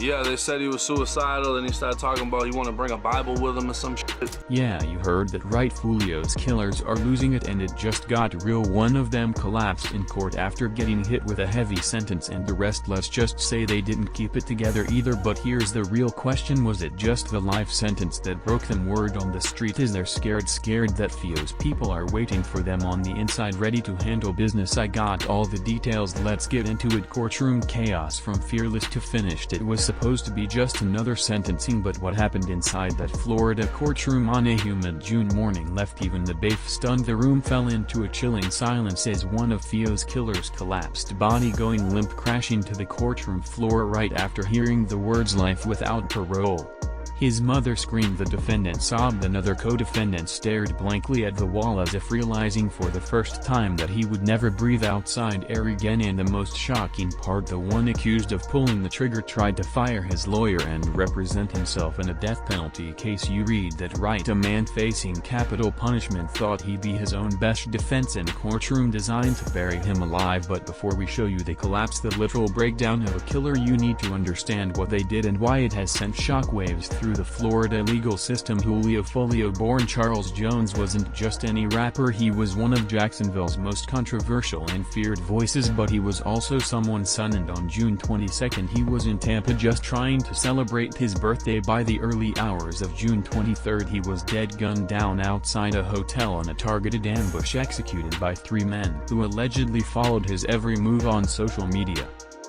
Yeah, they said he was suicidal, and he started talking about he want to bring a Bible with him or some shit. Yeah, you heard that right. Foolio's killers are losing it, and it just got real. One of them collapsed in court after getting hit with a heavy sentence, and the rest, let's just say, they didn't keep it together either. But here's the real question: was it just the life sentence that broke them? Word on the street is they're scared that Fio's people are waiting for them on the inside, ready to handle business. I got all the details, let's get into it. Courtroom chaos from fearless to finished. It was supposed to be just another sentencing, but what happened inside that Florida courtroom on a humid June morning left even the bafe stunned. The room fell into a chilling silence as one of Fio's killers collapsed, body going limp, crashing to the courtroom floor right after hearing the words "life without parole." His mother screamed, the defendant sobbed, another co-defendant stared blankly at the wall as if realizing for the first time that he would never breathe outside air again. And the most shocking part, the one accused of pulling the trigger tried to fire his lawyer and represent himself in a death penalty case. You read that right. A man facing capital punishment thought he'd be his own best defense in a courtroom designed to bury him alive. But before we show you the collapse, the literal breakdown of a killer, you need to understand what they did and why it has sent shockwaves through the Florida legal system. Foolio, born Charles Jones, wasn't just any rapper. He was one of Jacksonville's most controversial and feared voices, but he was also someone's son, and on June 22 he was in Tampa just trying to celebrate his birthday. By the early hours of June 23 he was dead, gunned down outside a hotel in a targeted ambush executed by 3 men who allegedly followed his every move on social media.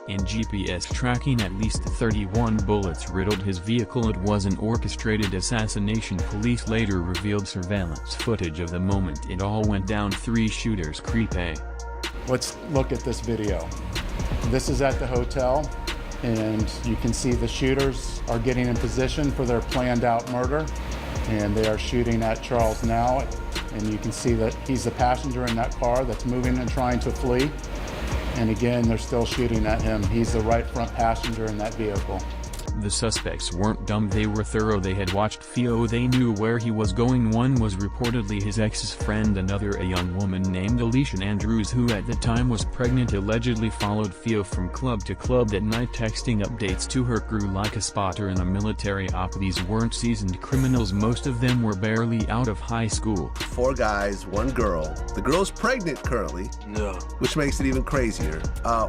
In GPS tracking, at least 31 bullets riddled his vehicle. It was an orchestrated assassination. Police later revealed surveillance footage of the moment it all went down. 3 shooters creepy. Let's look at this video. This is at the hotel, and you can see the shooters are getting in position for their planned out murder, and they are shooting at Charles now, and you can see that he's the passenger in that car that's moving and trying to flee. And again, they're still shooting at him. He's the right front passenger in that vehicle. The suspects weren't dumb, they were thorough. They had watched Fio, they knew where he was going. One was reportedly his ex's friend, another a young woman named Alicia Andrews, who at the time was pregnant, allegedly followed Fio from club to club at night, texting updates to her crew like a spotter in a military op. These weren't seasoned criminals, most of them were barely out of high school. 4 guys, 1 girl. The girl's pregnant currently, which makes it even crazier.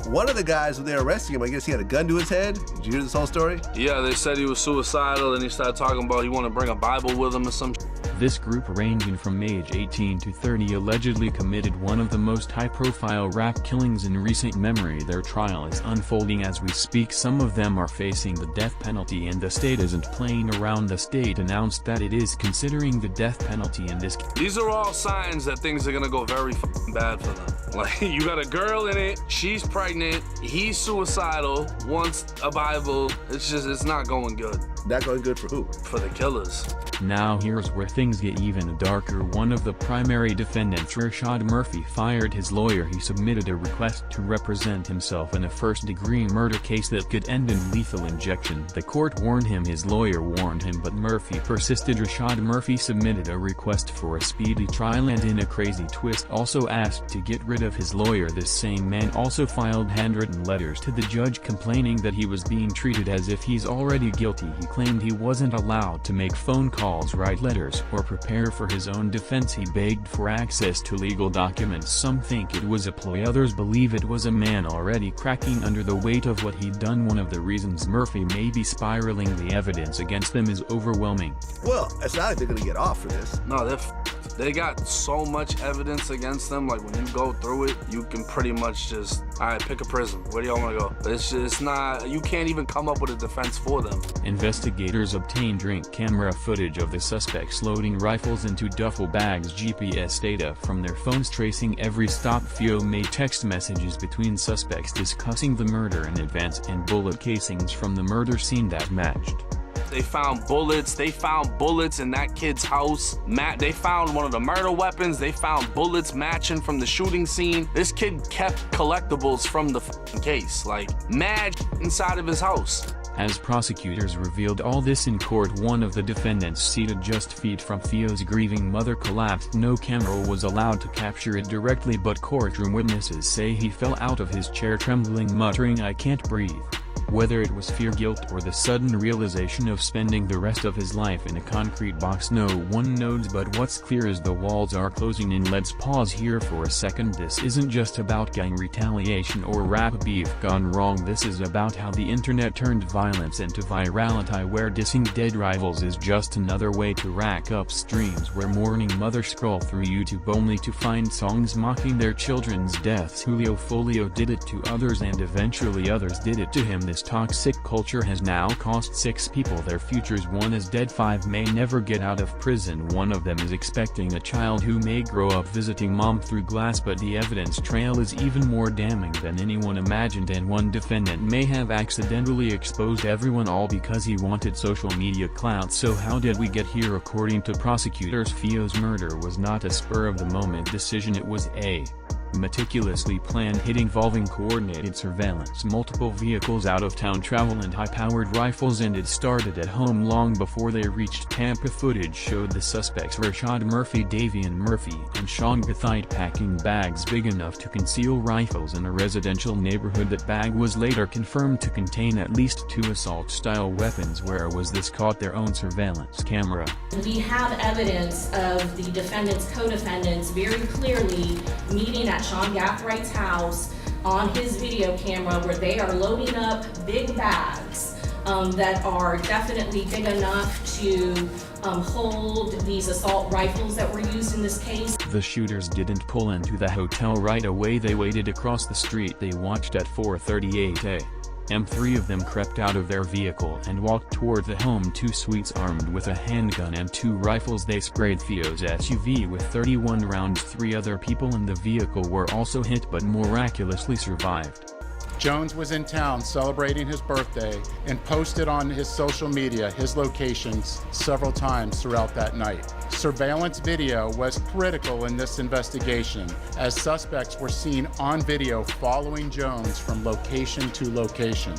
One of the guys, when they were arresting him, I guess he had a gun to his head. Did you hear this whole story? Yeah, they said he was suicidal, and he started talking about he want to bring a Bible with him or some shit. This group, ranging from age 18 to 30, allegedly committed one of the most high-profile rap killings in recent memory. Their trial is unfolding as we speak. Some of them are facing the death penalty, and the state isn't playing around. The state announced that it is considering the death penalty in this case. These are all signs that things are gonna go very bad for them. Like, you got a girl in it, she's pregnant, he's suicidal, wants a Bible. It's not going good. Not going good for who? For the killers. Now here's where things get even darker. One of the primary defendants, Rashad Murphy, fired his lawyer. He submitted a request to represent himself in a first-degree murder case that could end in lethal injection. The court warned him, his lawyer warned him, but Murphy persisted. Rashad Murphy submitted a request for a speedy trial and, in a crazy twist, also asked to get rid of his lawyer. This same man also filed handwritten letters to the judge complaining that he was being treated as if he's already guilty. He claimed he wasn't allowed to make phone calls, write letters, or prepare for his own defense. He begged for access to legal documents. Some think it was a ploy, others believe it was a man already cracking under the weight of what he'd done. One of the reasons Murphy may be spiraling, the evidence against them is overwhelming. Well, it's not like they're gonna get off for this. No, they got so much evidence against them. Like, when you go through it, you can pretty much just, all right, pick a prison. Where do y'all want to go? It's just not, you can't even come up with a defense for them. Investigators obtained drink camera footage of the suspects loading rifles into duffel bags, GPS data from their phones tracing every stop. Fio made text messages between suspects discussing the murder in advance, and bullet casings from the murder scene that matched. They found bullets in that kid's house. They found one of the murder weapons. They found bullets matching from the shooting scene. This kid kept collectibles from the case, like mad inside of his house. As prosecutors revealed all this in court, one of the defendants, seated just feet from Fio's grieving mother, collapsed. No camera was allowed to capture it directly, but courtroom witnesses say he fell out of his chair trembling, muttering, "I can't breathe." Whether it was fear, guilt, or the sudden realization of spending the rest of his life in a concrete box, no one knows, but what's clear is the walls are closing in. Let's pause here for a second. This isn't just about gang retaliation or rap beef gone wrong. This is about how the internet turned violence into virality, where dissing dead rivals is just another way to rack up streams, where mourning mothers scroll through YouTube only to find songs mocking their children's deaths. Foolio did it to others, and eventually others did it to him. This toxic culture has now cost 6 people their futures. 1 is dead, 5 may never get out of prison. One of them is expecting a child who may grow up visiting mom through glass, but the evidence trail is even more damning than anyone imagined, and one defendant may have accidentally exposed everyone, all because he wanted social media clout. So how did we get here? According to prosecutors, Foolio's murder was not a spur-of-the-moment decision. It was a meticulously planned hit involving coordinated surveillance, multiple vehicles, out-of-town travel, and high-powered rifles, and it started at home long before they reached Tampa. Footage showed the suspects Rashad Murphy, Davian Murphy, and Sean Gathite packing bags big enough to conceal rifles in a residential neighborhood. That bag was later confirmed to contain at least 2 assault-style weapons. Where was this? Caught their own surveillance camera. We have evidence of the defendant's co-defendants very clearly meeting at Sean Gathite's house on his video camera, where they are loading up big bags that are definitely big enough to hold these assault rifles that were used in this case. The shooters didn't pull into the hotel right away. They waited across the street. They watched at 4:38 a.m. 3 of them crept out of their vehicle and walked toward the home. 2 suites armed with a handgun and 2 rifles. They sprayed Foolio's SUV with 31 rounds. 3 other people in the vehicle were also hit but miraculously survived. Jones was in town celebrating his birthday and posted on his social media his locations several times throughout that night. Surveillance video was critical in this investigation, as suspects were seen on video following Jones from location to location.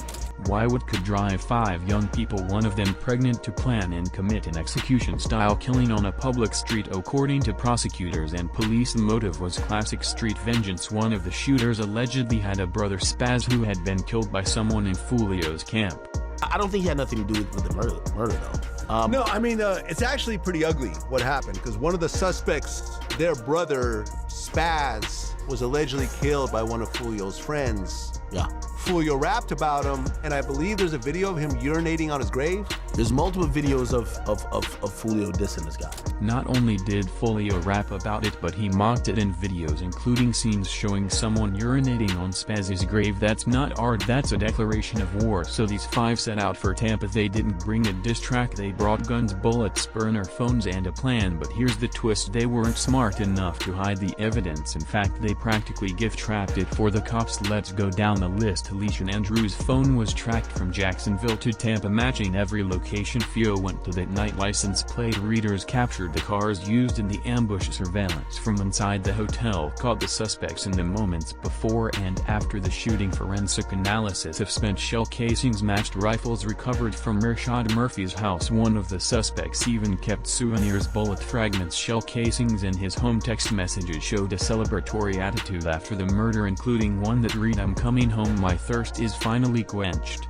Wyatt could drive 5 young people, one of them pregnant, to plan and commit an execution-style killing on a public street. According to prosecutors and police, the motive was classic street vengeance. One of the shooters allegedly had a brother, Spaz, who had been killed by someone in Foolio's camp. I don't think he had nothing to do with the murder though. No, I mean, it's actually pretty ugly what happened, because one of the suspects, their brother, Spaz, was allegedly killed by one of Foolio's friends. Yeah. Foolio rapped about him, and I believe there's a video of him urinating on his grave. There's multiple videos of Foolio dissing this guy. Not only did Foolio rap about it, but he mocked it in videos, including scenes showing someone urinating on Spaz's grave. That's not art, that's a declaration of war. So these 5 set out for Tampa. They didn't bring a diss track, they brought guns, bullets, burner phones, and a plan. But here's the twist: they weren't smart enough to hide the evidence. In fact, they practically gift-trapped it for the cops. Let's go down the list. Alicia Andrews' phone was tracked from Jacksonville to Tampa, matching every location Foolio went to that night. License plate readers captured the cars used in the ambush. Surveillance from inside the hotel caught the suspects in the moments before and after the shooting. Forensic analysis of spent shell casings matched rifles recovered from Rashad Murphy's house. One of the suspects even kept souvenirs, bullet fragments, shell casings in his home. Text messages showed a celebratory attitude after the murder, including one that read, "I'm coming home, my thirst is finally quenched."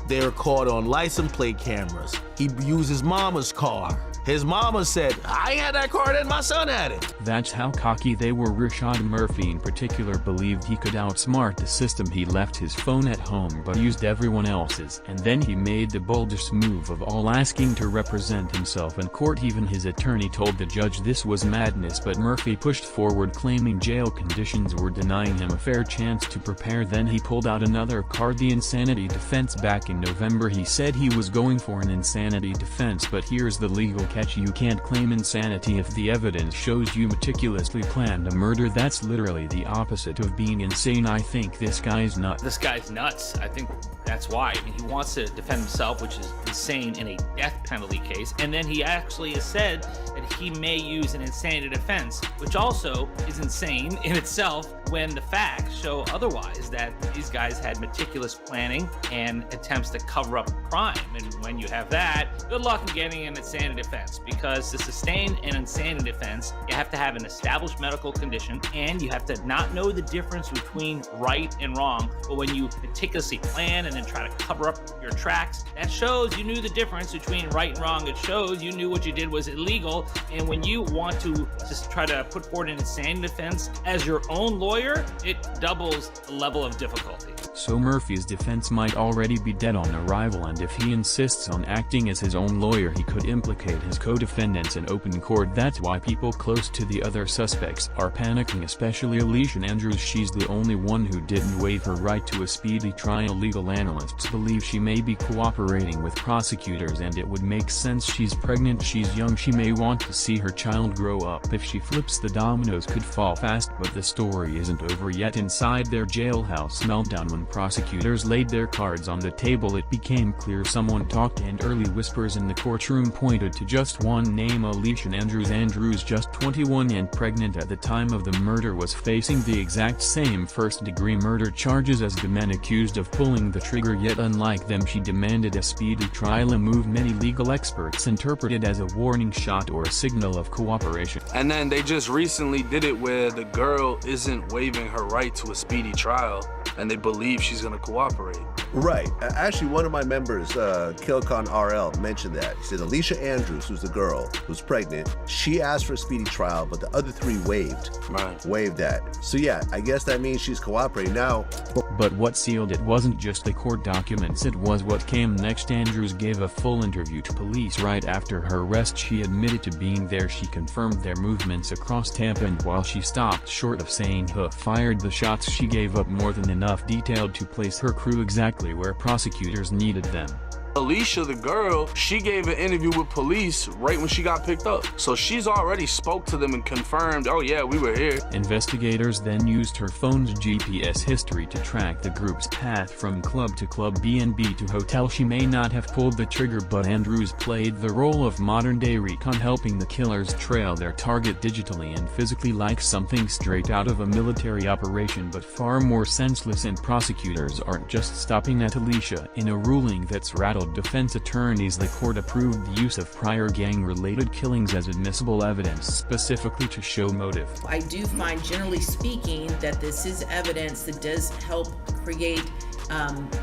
They were caught on license plate cameras. He used his mama's car. His mama said, "I ain't had that car, then my son had it." That's how cocky they were. Rashad Murphy in particular believed he could outsmart the system. He left his phone at home but used everyone else's, and then he made the boldest move of all, asking to represent himself in court. Even his attorney told the judge this was madness, but Murphy pushed forward, claiming jail conditions were denying him a fair chance to prepare. Then he pulled out another card, the insanity defense. Back in November he said he was going for an insanity defense, but here's the legal catch: you can't claim insanity if the evidence shows you meticulously planned a murder. That's literally the opposite of being insane. I think this guy's nuts. This guy's nuts. I think that's why. I mean, he wants to defend himself, which is insane in a death penalty case, and then he actually has said that he may use an insanity defense, which also is insane in itself. when the facts show otherwise, that these guys had meticulous planning and attempts to cover up crime. And when you have that, good luck in getting an insanity defense, because to sustain an insanity defense, you have to have an established medical condition and you have to not know the difference between right and wrong. But when you meticulously plan and then try to cover up your tracks, that shows you knew the difference between right and wrong. It shows you knew what you did was illegal. And when you want to just try to put forward an insanity defense as your own lawyer, it doubles the level of difficulty. So Murphy's defense might already be dead on arrival, and if he insists on acting as his own lawyer, he could implicate his co-defendants in open court. That's why people close to the other suspects are panicking, especially Alicia Andrews. She's the only one who didn't waive her right to a speedy trial. Legal analysts believe she may be cooperating with prosecutors, and it would make sense. She's pregnant, she's young, she may want to see her child grow up. If she flips, the dominoes could fall fast. But the story isn't over yet. Inside their jailhouse meltdown, when prosecutors laid their cards on the table, it became clear someone talked, and early whispers in the courtroom pointed to just one name: Alicia Andrews. Andrews, just 21 and pregnant at the time of the murder, was facing the exact same first-degree murder charges as the men accused of pulling the trigger. Yet unlike them, she demanded a speedy trial, a move many legal experts interpreted as a warning shot or a signal of cooperation. And then they just recently did it where the girl isn't waiving her right to a speedy trial, and they believe she's gonna cooperate. Right. Actually, one of my members, Kilcon RL, mentioned that. He said Alicia Andrews, who's the girl who's pregnant, she asked for a speedy trial, but the other three waived. Right. Waived that. So yeah, I guess that means she's cooperating now. But what sealed it wasn't just the court documents, it was what came next. Andrews gave a full interview to police right after her arrest. She admitted to being there. She confirmed their movements across Tampa, and while she stopped short of saying who fired the shots, she gave up more than enough detail to place her crew exactly where prosecutors needed them. Alicia, the girl, she gave an interview with police right when she got picked up. So she's already spoke to them and confirmed, oh yeah, we were here. Investigators then used her phone's GPS history to track the group's path from club to club, B&B to hotel. She may not have pulled the trigger, but Andrews played the role of modern-day recon, helping the killers trail their target digitally and physically, like something straight out of a military operation, but far more senseless. And prosecutors aren't just stopping at Alicia. In a ruling that's rattled defense attorneys, the court approved the use of prior gang-related killings as admissible evidence, specifically to show motive. I do find, generally speaking, that this is evidence that does help create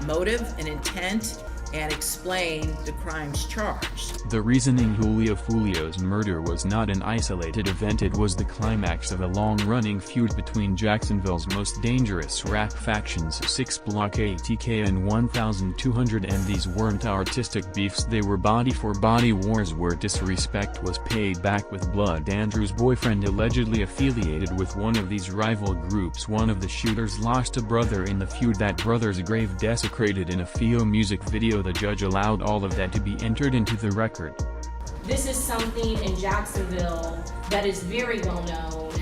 motive and intent and explain the crimes charged. The reasoning: Foolio's murder was not an isolated event, it was the climax of a long-running feud between Jacksonville's most dangerous rap factions, 6 Block, ATK and 1200, and these weren't artistic beefs, they were body-for-body wars where disrespect was paid back with blood. Andrews' boyfriend, allegedly affiliated with one of these rival groups, one of the shooters, lost a brother in the feud. That brother's grave desecrated in a Foolio music video. The judge allowed all of that to be entered into the record. This is something in Jacksonville that is very well known.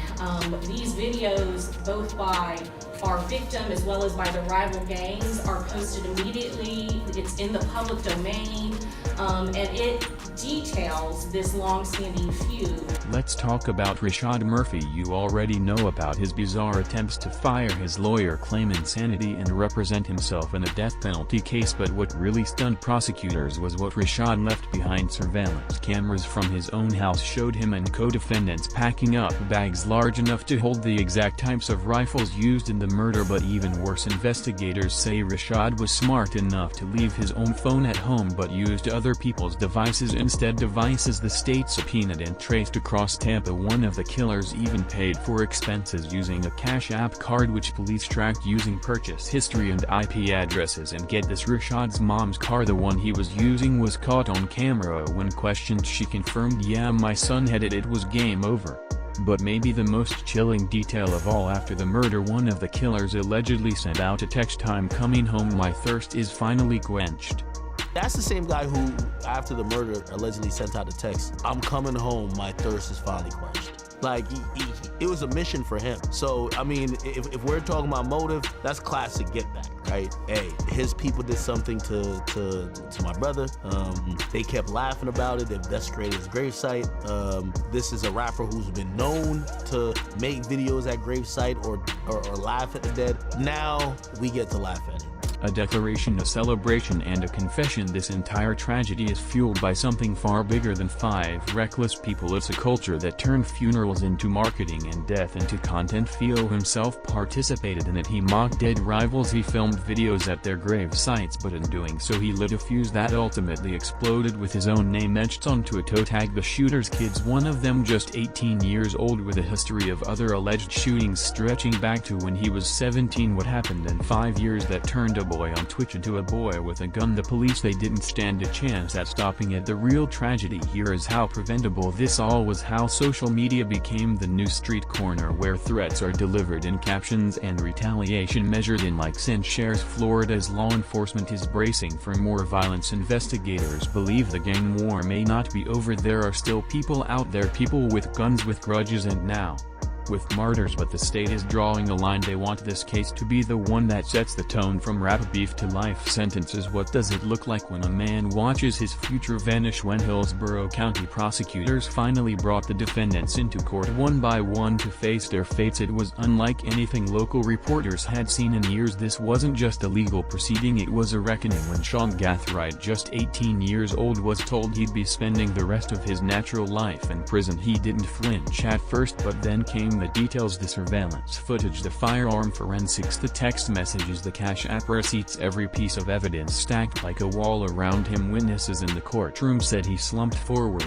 These videos, both by our victim as well as by the rival gangs, are posted immediately. It's in the public domain, and it details this long-standing feud. Let's talk about Rashad Murphy. You already know about his bizarre attempts to fire his lawyer, claim insanity, and represent himself in a death penalty case. But what really stunned prosecutors was what Rashad left behind. Surveillance cameras from his own house showed him and co-defendants packing up bags large enough to hold the exact types of rifles used in the murder. But even worse, investigators say Rashad was smart enough to leave his own phone at home but used other people's devices instead, devices the state subpoenaed and traced across Tampa. One of the killers even paid for expenses using a Cash App card, which police tracked using purchase history and IP addresses. And get this, Rashad's mom's car, the one he was using, was caught on camera. When questioned, she confirmed, "Yeah, my son had it, it was game over." But maybe the most chilling detail of all, after the murder, one of the killers allegedly sent out a text, "I'm coming home, my thirst is finally quenched." That's the same guy who, after the murder, allegedly sent out a text, "I'm coming home, my thirst is finally quenched." Like, it was a mission for him. So, I mean, if we're talking about motive, that's classic get back, right? Hey, his people did something to my brother. They kept laughing about it. They've desecrated his gravesite. This is a rapper who's been known to make videos at gravesite or laugh at the dead. Now we get to laugh at it. A declaration, a celebration, and a confession. This entire tragedy is fueled by something far bigger than 5 reckless people. It's a culture that turned funerals into marketing and death into content. Foolio himself participated in it. He mocked dead rivals. He filmed videos at their grave sites, but in doing so he lit a fuse that ultimately exploded with his own name etched onto a toe tag. The shooter's kids, one of them just 18 years old, with a history of other alleged shootings stretching back to when he was 17. What happened in 5 years that turned a boy on Twitch into a boy with a gun? The police, they didn't stand a chance at stopping it. The real tragedy here is how preventable this all was, how social media became the new street corner where threats are delivered in captions and retaliation measured in likes and shares. Florida's law enforcement is bracing for more violence. Investigators believe the gang war may not be over. There are still people out there, people with guns, with grudges, and now with martyrs, but the state is drawing a line. They want this case to be the one that sets the tone, from rap beef to life sentences. What does it look like when a man watches his future vanish? When Hillsborough County prosecutors finally brought the defendants into court one by one to face their fates, it was unlike anything local reporters had seen in years. This wasn't just a legal proceeding, it was a reckoning. When Sean Gathright, just 18 years old, was told he'd be spending the rest of his natural life in prison, he didn't flinch at first, but then came the details: the surveillance footage, the firearm forensics, the text messages, the Cash App receipts, every piece of evidence stacked like a wall around him. Witnesses in the courtroom said he slumped forward,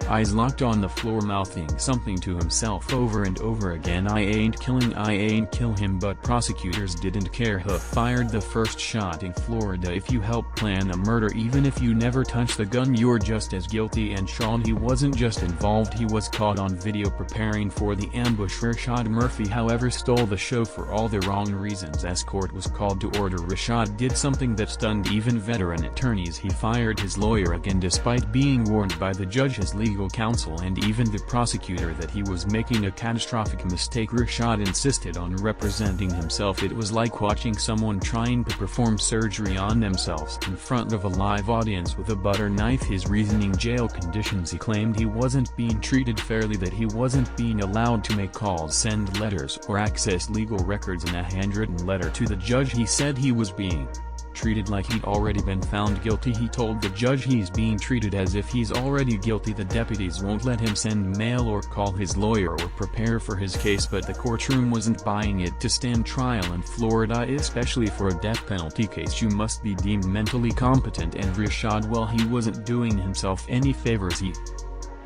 eyes locked on the floor, mouthing something to himself over and over again. I ain't kill him. But prosecutors didn't care. Who fired the first shot in Florida? If you help plan a murder, even if you never touch the gun, you're just as guilty. And Sean, he wasn't just involved, he was caught on video preparing for the ambush. Rashad Murphy, however, stole the show for all the wrong reasons. As court was called to order, Rashad did something that stunned even veteran attorneys. He fired his lawyer again, despite being warned by the judge, his legal counsel, and even the prosecutor that he was making a catastrophic mistake. Rashad insisted on representing himself. It was like watching someone trying to perform surgery on themselves in front of a live audience with a butter knife. His reasoning: jail conditions. He claimed he wasn't being treated fairly, that he wasn't being allowed to make calls, send letters, or access legal records. In a handwritten letter to the judge, he said he was being treated like he'd already been found guilty. He told the judge he's being treated as if he's already guilty. The deputies won't let him send mail or call his lawyer or prepare for his case, but the courtroom wasn't buying it. To stand trial in Florida, especially for a death penalty case, you must be deemed mentally competent, and Rashad, well, he wasn't doing himself any favors. He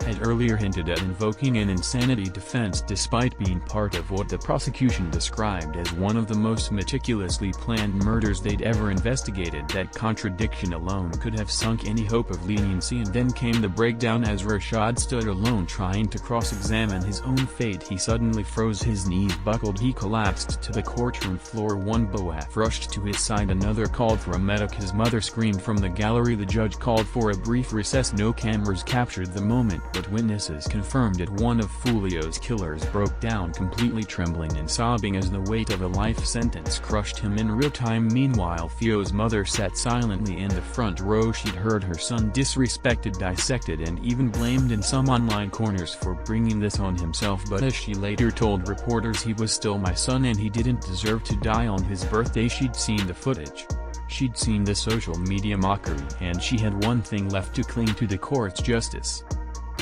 had earlier hinted at invoking an insanity defense, despite being part of what the prosecution described as one of the most meticulously planned murders they'd ever investigated. That contradiction alone could have sunk any hope of leniency. And then came the breakdown. As Rashad stood alone trying to cross-examine his own fate, he suddenly froze. His knees buckled. He collapsed to the courtroom floor. One BOAF rushed to his side, another called for a medic. His mother screamed from the gallery. The judge called for a brief recess. No cameras captured the moment, but witnesses confirmed it. One of Foolio's killers broke down, completely trembling and sobbing as the weight of a life sentence crushed him in real time. Meanwhile, Foolio's mother sat silently in the front row. She'd heard her son disrespected, dissected, and even blamed in some online corners for bringing this on himself. But as she later told reporters, he was still my son and he didn't deserve to die on his birthday. She'd seen the footage. She'd seen the social media mockery, and she had one thing left: to cling to the court's justice.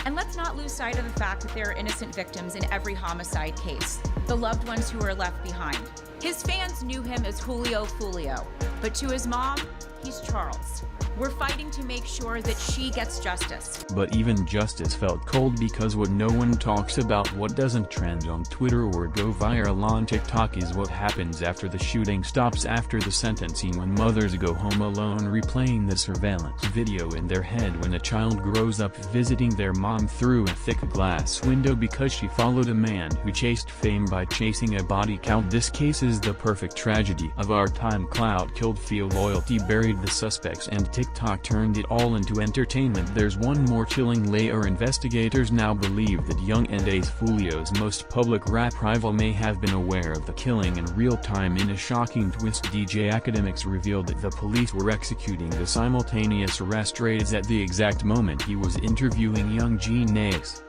And let's not lose sight of the fact that there are innocent victims in every homicide case, the loved ones who are left behind. His fans knew him as Foolio, but to his mom, he's Charles. We're fighting to make sure that she gets justice. But even justice felt cold, because what no one talks about, what doesn't trend on Twitter or go viral on TikTok, is what happens after the shooting stops, after the sentencing, when mothers go home alone replaying the surveillance video in their head, when a child grows up visiting their mom through a thick glass window because she followed a man who chased fame by chasing a body count. This case is the perfect tragedy of our time. Clout killed Foolio, loyalty buried portrayed the suspects, and TikTok turned it all into entertainment. There's one more chilling layer. Investigators now believe that young and Ace Foolio's most public rap rival may have been aware of the killing in real time. In a shocking twist, DJ Academics revealed that the police were executing the simultaneous arrest raids at the exact moment he was interviewing young Gene Ace.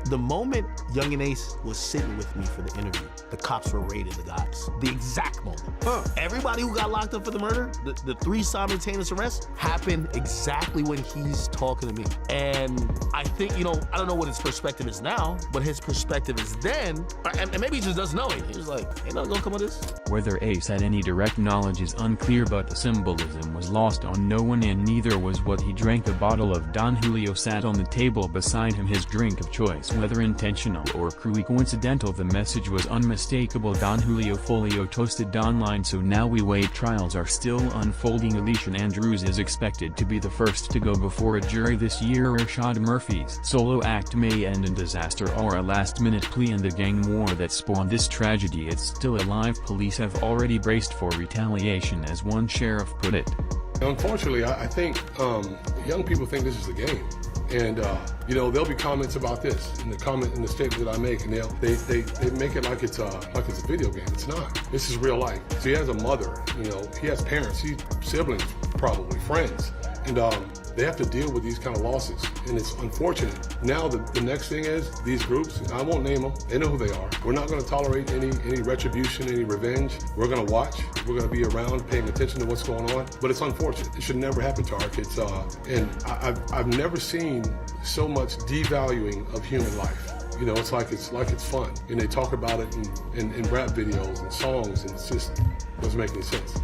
The moment Young and Ace was sitting with me for the interview, the cops were raiding the guys. The exact moment. Everybody who got locked up for the murder, the 3 simultaneous arrests, happened exactly when he's talking to me. And I think, I don't know what his perspective is now, but his perspective is then, and maybe he just doesn't know it. He was like, ain't nothing gonna come of this. Whether Ace had any direct knowledge is unclear, but the symbolism was lost on no one, and neither was what he drank. A bottle of Don Julio sat on the table beside him, his drink of choice. Whether intentional or cruelly coincidental, the message was unmistakable. Don Julio Foolio toasted online. So now we wait. Trials are still unfolding. Alicia Andrews is expected to be the first to go before a jury this year. Rashad Murphy's solo act may end in disaster or a last-minute plea in the gang war that spawned this tragedy. It's still alive. Police have already braced for retaliation, as one sheriff put it. Unfortunately, I think young people think this is a game. And, there'll be comments about this in the statement that I make, and they make it like it's a video game. It's not. This is real life. So he has a mother, he has parents, siblings, probably friends, and they have to deal with these kind of losses, and it's unfortunate. Now the next thing is these groups, and I won't name them, they know who they are. We're not going to tolerate any retribution, any revenge. We're going to watch. We're going to be around paying attention to what's going on, but it's unfortunate. It should never happen to our kids, and I've never seen so much devaluing of human life. It's like it's fun, and they talk about it in rap videos and songs, and it just doesn't make any sense.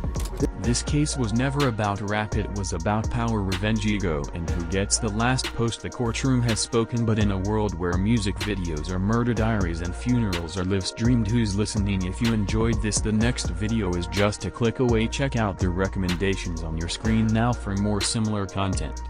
This case was never about rap, it was about power, revenge, ego, and who gets the last post. The courtroom has spoken, but in a world where music videos are murder diaries and funerals are live streamed, who's listening? If you enjoyed this, the next video is just a click away. Check out the recommendations on your screen now for more similar content.